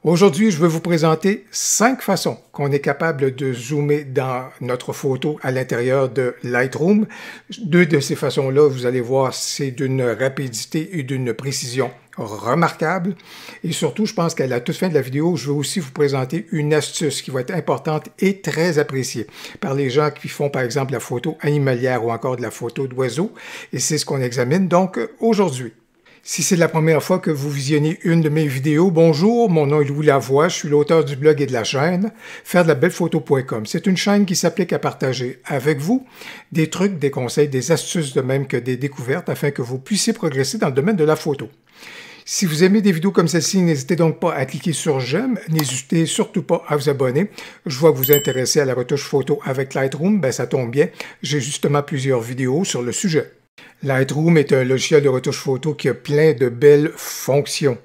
Aujourd'hui, je vais vous présenter 5 façons qu'on est capable de zoomer dans notre photo à l'intérieur de Lightroom. 2 de ces façons-là, vous allez voir, c'est d'une rapidité et d'une précision remarquable. Et surtout, je pense qu'à la toute fin de la vidéo, je vais aussi vous présenter une astuce qui va être importante et très appréciée par les gens qui font, par exemple, la photo animalière ou encore de la photo d'oiseaux. Et c'est ce qu'on examine donc aujourd'hui. Si c'est la première fois que vous visionnez une de mes vidéos, bonjour, mon nom est Louis Lavoie, je suis l'auteur du blog et de la chaîne fairedelabelephoto.com. C'est une chaîne qui s'applique à partager avec vous des trucs, des conseils, des astuces de même que des découvertes afin que vous puissiez progresser dans le domaine de la photo. Si vous aimez des vidéos comme celle-ci, n'hésitez donc pas à cliquer sur j'aime, n'hésitez surtout pas à vous abonner. Je vois que vous vous intéressez à la retouche photo avec Lightroom, ben ça tombe bien, j'ai justement plusieurs vidéos sur le sujet. Lightroom est un logiciel de retouche photo qui a plein de belles fonctions,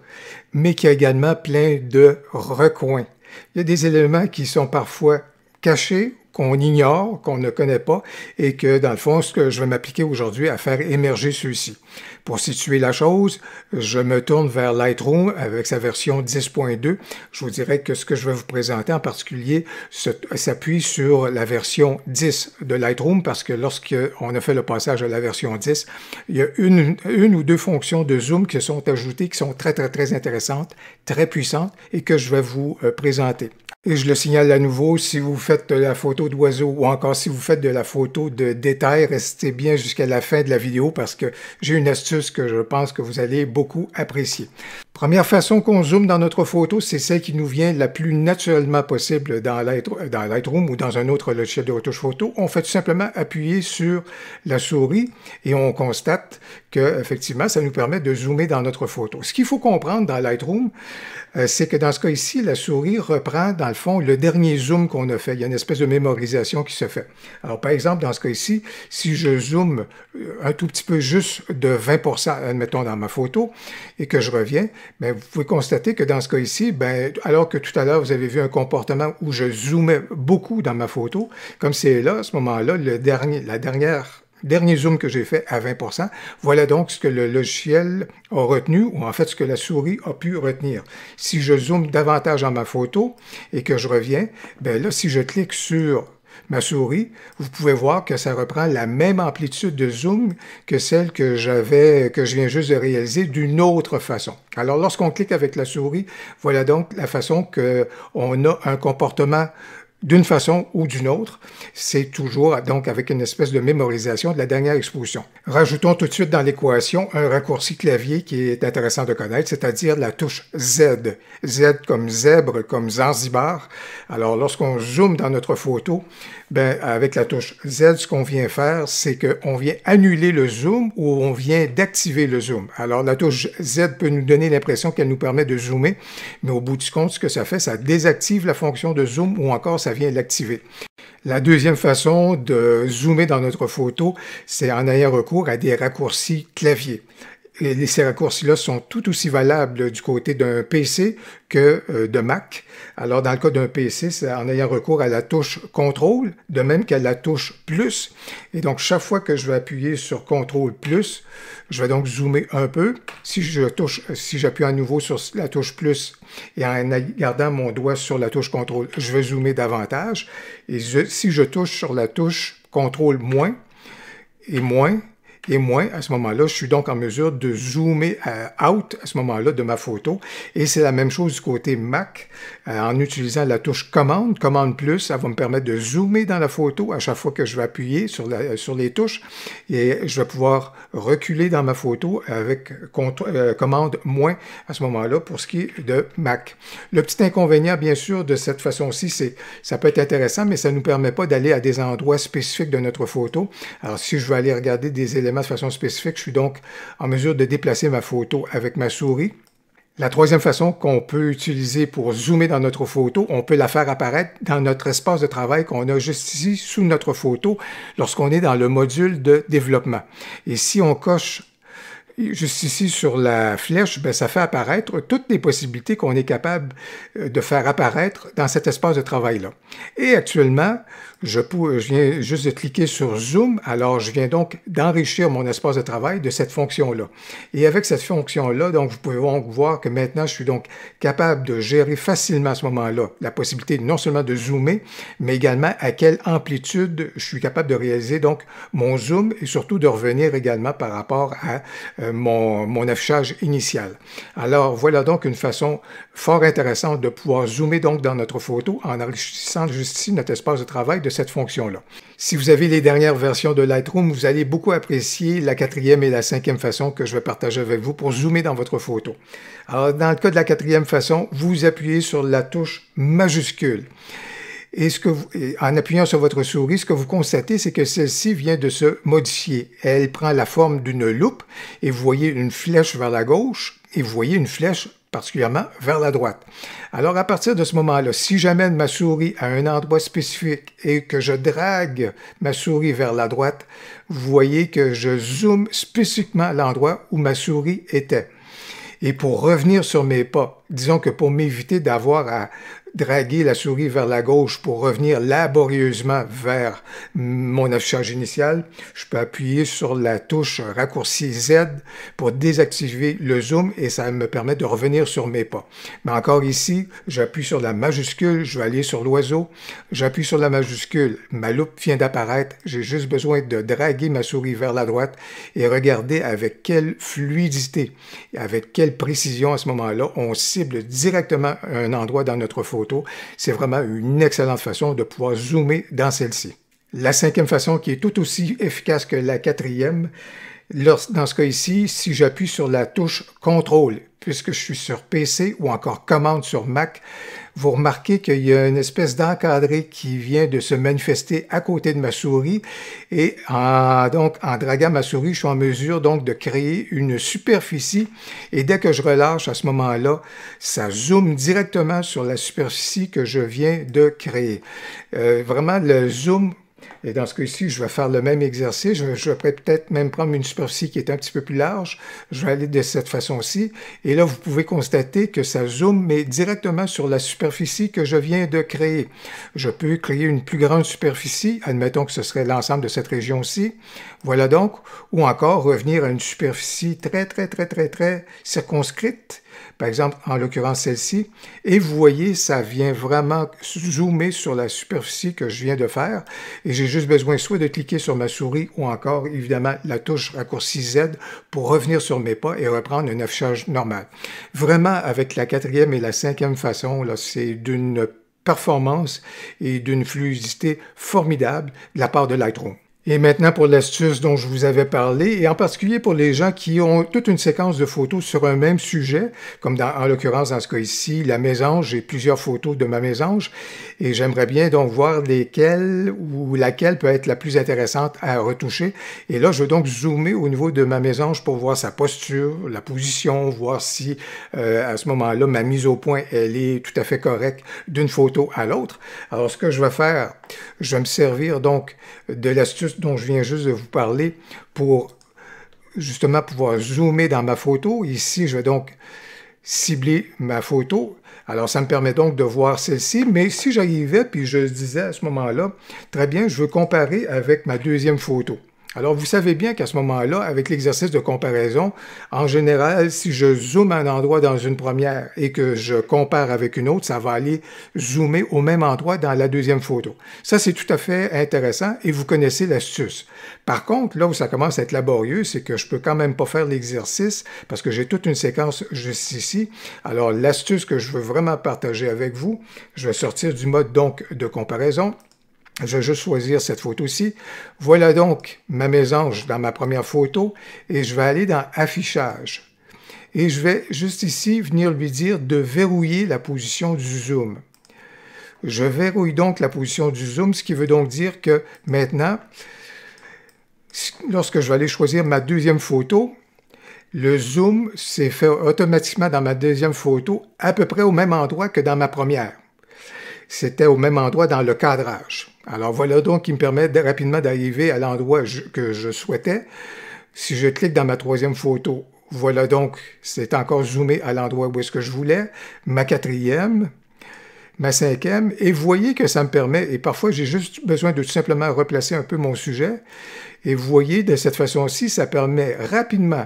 mais qui a également plein de recoins. Il y a des éléments qui sont parfois cachés, qu'on ignore, qu'on ne connaît pas, et que, dans le fond, ce que je vais m'appliquer aujourd'hui à faire émerger ceux-ci. Pour situer la chose, je me tourne vers Lightroom avec sa version 10.2. Je vous dirais que ce que je vais vous présenter en particulier s'appuie sur la version 10 de Lightroom, parce que lorsqu'on a fait le passage à la version 10, il y a une ou deux fonctions de zoom qui sont ajoutées, qui sont très intéressantes, très puissantes, et que je vais vous présenter. Et je le signale à nouveau, si vous faites de la photo d'oiseau ou encore si vous faites de la photo de détail, restez bien jusqu'à la fin de la vidéo parce que j'ai une astuce que je pense que vous allez beaucoup apprécier. Première façon qu'on zoome dans notre photo, c'est celle qui nous vient la plus naturellement possible dans Lightroom ou dans un autre logiciel de retouche photo. On fait tout simplement appuyer sur la souris et on constate qu'effectivement, ça nous permet de zoomer dans notre photo. Ce qu'il faut comprendre dans Lightroom, c'est que dans ce cas ici, la souris reprend, dans le fond, le dernier zoom qu'on a fait. Il y a une espèce de mémorisation qui se fait. Alors, par exemple, dans ce cas ici, si je zoome un tout petit peu juste de 20%, admettons, dans ma photo, et que je reviens, bien, vous pouvez constater que dans ce cas ici, bien, alors que tout à l'heure, vous avez vu un comportement où je zoomais beaucoup dans ma photo, comme c'est là, à ce moment-là, dernier zoom que j'ai fait à 20%, voilà donc ce que le logiciel a retenu, ou en fait ce que la souris a pu retenir. Si je zoome davantage dans ma photo et que je reviens, bien là, si je clique sur ma souris, vous pouvez voir que ça reprend la même amplitude de zoom que celle que je viens juste de réaliser d'une autre façon. Alors, lorsqu'on clique avec la souris, voilà donc la façon qu'on a un comportement d'une façon ou d'une autre. C'est toujours donc avec une espèce de mémorisation de la dernière exposition. Rajoutons tout de suite dans l'équation un raccourci clavier qui est intéressant de connaître, c'est-à-dire la touche Z. Z comme zèbre, comme Zanzibar. Alors, lorsqu'on zoome dans notre photo, ben, avec la touche Z, ce qu'on vient faire, c'est qu'on vient annuler le zoom ou on vient d'activer le zoom. Alors, la touche Z peut nous donner l'impression qu'elle nous permet de zoomer, mais au bout du compte, ce que ça fait, ça désactive la fonction de zoom ou encore ça vient l'activer. La deuxième façon de zoomer dans notre photo, c'est en ayant recours à des raccourcis clavier. Et ces raccourcis-là sont tout aussi valables du côté d'un PC que de Mac. Alors, dans le cas d'un PC, c'est en ayant recours à la touche CTRL, de même qu'à la touche plus. Et donc, chaque fois que je vais appuyer sur CTRL plus, je vais donc zoomer un peu. Si j'appuie à nouveau sur la touche plus et en gardant mon doigt sur la touche CTRL, je vais zoomer davantage. Et si je touche sur la touche CTRL moins et moins, à ce moment-là, je suis donc en mesure de zoomer out à ce moment-là de ma photo. Et c'est la même chose du côté Mac, en utilisant la touche commande plus, ça va me permettre de zoomer dans la photo à chaque fois que je vais appuyer sur les touches. Et je vais pouvoir reculer dans ma photo avec commande moins à ce moment-là pour ce qui est de Mac. Le petit inconvénient, bien sûr, de cette façon-ci, ça peut être intéressant, mais ça ne nous permet pas d'aller à des endroits spécifiques de notre photo. Alors, si je veux aller regarder des éléments de façon spécifique, je suis donc en mesure de déplacer ma photo avec ma souris. La troisième façon qu'on peut utiliser pour zoomer dans notre photo, on peut la faire apparaître dans notre espace de travail qu'on a juste ici sous notre photo lorsqu'on est dans le module de développement. Et si on coche Juste ici sur la flèche, ben, ça fait apparaître toutes les possibilités qu'on est capable de faire apparaître dans cet espace de travail-là. Et actuellement, je viens juste de cliquer sur Zoom, alors je viens donc d'enrichir mon espace de travail de cette fonction-là. Et avec cette fonction-là, donc vous pouvez donc voir que maintenant, je suis donc capable de gérer facilement à ce moment-là la possibilité non seulement de zoomer, mais également à quelle amplitude je suis capable de réaliser donc mon zoom et surtout de revenir également par rapport à mon affichage initial. Alors, voilà donc une façon fort intéressante de pouvoir zoomer donc dans notre photo en enrichissant juste ici notre espace de travail de cette fonction-là. Si vous avez les dernières versions de Lightroom, vous allez beaucoup apprécier la 4e et la 5e façon que je vais partager avec vous pour zoomer dans votre photo. Alors, dans le cas de la 4e façon, vous appuyez sur la touche majuscule. Et en appuyant sur votre souris, ce que vous constatez, c'est que celle-ci vient de se modifier. Elle prend la forme d'une loupe et vous voyez une flèche vers la gauche et vous voyez une flèche particulièrement vers la droite. Alors, à partir de ce moment-là, si j'amène ma souris à un endroit spécifique et que je drague ma souris vers la droite, vous voyez que je zoome spécifiquement à l'endroit où ma souris était. Et pour revenir sur mes pas, disons que pour m'éviter d'avoir à draguer la souris vers la gauche pour revenir laborieusement vers mon affichage initial, je peux appuyer sur la touche raccourci Z pour désactiver le zoom et ça me permet de revenir sur mes pas. Mais encore ici, j'appuie sur la majuscule, je vais aller sur l'oiseau, j'appuie sur la majuscule, ma loupe vient d'apparaître, j'ai juste besoin de draguer ma souris vers la droite et regarder avec quelle fluidité, avec quelle précision à ce moment-là, on cible directement un endroit dans notre photo. C'est vraiment une excellente façon de pouvoir zoomer dans celle-ci. La 5e façon, qui est tout aussi efficace que la 4e, dans ce cas ici, si j'appuie sur la touche CTRL, puisque je suis sur PC ou encore commande sur Mac, vous remarquez qu'il y a une espèce d'encadré qui vient de se manifester à côté de ma souris et donc en draguant ma souris, je suis en mesure donc de créer une superficie et dès que je relâche à ce moment-là, ça zoome directement sur la superficie que je viens de créer. Vraiment, le zoom. Et dans ce cas-ci, je vais faire le même exercice. Je vais peut-être même prendre une superficie qui est un petit peu plus large. Je vais aller de cette façon-ci. Et là, vous pouvez constater que ça zoome mais directement sur la superficie que je viens de créer. Je peux créer une plus grande superficie. Admettons que ce serait l'ensemble de cette région-ci. Voilà donc. Ou encore revenir à une superficie très circonscrite. Par exemple, en l'occurrence celle-ci, et vous voyez, ça vient vraiment zoomer sur la superficie que je viens de faire, et j'ai juste besoin soit de cliquer sur ma souris ou encore, évidemment, la touche raccourci Z pour revenir sur mes pas et reprendre un affichage normal. Vraiment, avec la 4e et la 5e façon, là, c'est d'une performance et d'une fluidité formidable de la part de Lightroom. Et maintenant pour l'astuce dont je vous avais parlé, et en particulier pour les gens qui ont toute une séquence de photos sur un même sujet, comme en l'occurrence dans ce cas ici, la mésange, j'ai plusieurs photos de ma mésange, et j'aimerais bien donc voir lesquelles ou laquelle peut être la plus intéressante à retoucher. Et là, je vais donc zoomer au niveau de ma mésange pour voir sa posture, la position, voir si à ce moment-là, ma mise au point, elle est tout à fait correcte d'une photo à l'autre. Alors, ce que je vais faire, je vais me servir donc de l'astuce dont je viens juste de vous parler pour justement pouvoir zoomer dans ma photo. Ici, je vais donc cibler ma photo. Alors, ça me permet donc de voir celle-ci, mais si j'arrivais, puis je disais à ce moment-là, très bien, je veux comparer avec ma 2e photo. Alors, vous savez bien qu'à ce moment-là, avec l'exercice de comparaison, en général, si je zoome un endroit dans une première et que je compare avec une autre, ça va aller zoomer au même endroit dans la 2e photo. Ça, c'est tout à fait intéressant et vous connaissez l'astuce. Par contre, là où ça commence à être laborieux, c'est que je peux quand même pas faire l'exercice parce que j'ai toute une séquence juste ici. Alors, l'astuce que je veux vraiment partager avec vous, je vais sortir du mode donc de comparaison. Je vais juste choisir cette photo-ci. Voilà donc ma mésange dans ma première photo et je vais aller dans Affichage. Et je vais juste ici venir lui dire de verrouiller la position du zoom. Je verrouille donc la position du zoom, ce qui veut donc dire que maintenant, lorsque je vais aller choisir ma 2e photo, le zoom s'est fait automatiquement dans ma 2e photo à peu près au même endroit que dans ma première. C'était au même endroit dans le cadrage. Alors voilà donc qui me permet rapidement d'arriver à l'endroit que je souhaitais. Si je clique dans ma troisième photo, voilà donc, c'est encore zoomé à l'endroit où est-ce que je voulais. Ma quatrième, ma cinquième, et vous voyez que ça me permet, et parfois j'ai juste besoin de tout simplement replacer un peu mon sujet, et vous voyez, de cette façon-ci, ça permet rapidement,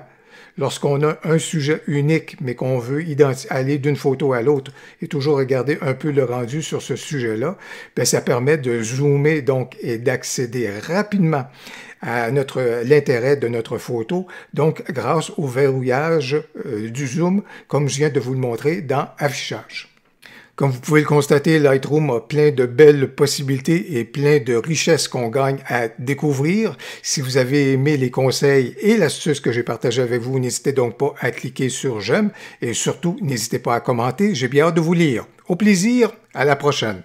lorsqu'on a un sujet unique, mais qu'on veut aller d'une photo à l'autre et toujours regarder un peu le rendu sur ce sujet-là, bien, ça permet de zoomer donc et d'accéder rapidement à l'intérêt de notre photo, donc grâce au verrouillage du zoom, comme je viens de vous le montrer dans Affichage. Comme vous pouvez le constater, Lightroom a plein de belles possibilités et plein de richesses qu'on gagne à découvrir. Si vous avez aimé les conseils et l'astuce que j'ai partagée avec vous, n'hésitez donc pas à cliquer sur j'aime et surtout, n'hésitez pas à commenter. J'ai bien hâte de vous lire. Au plaisir, à la prochaine.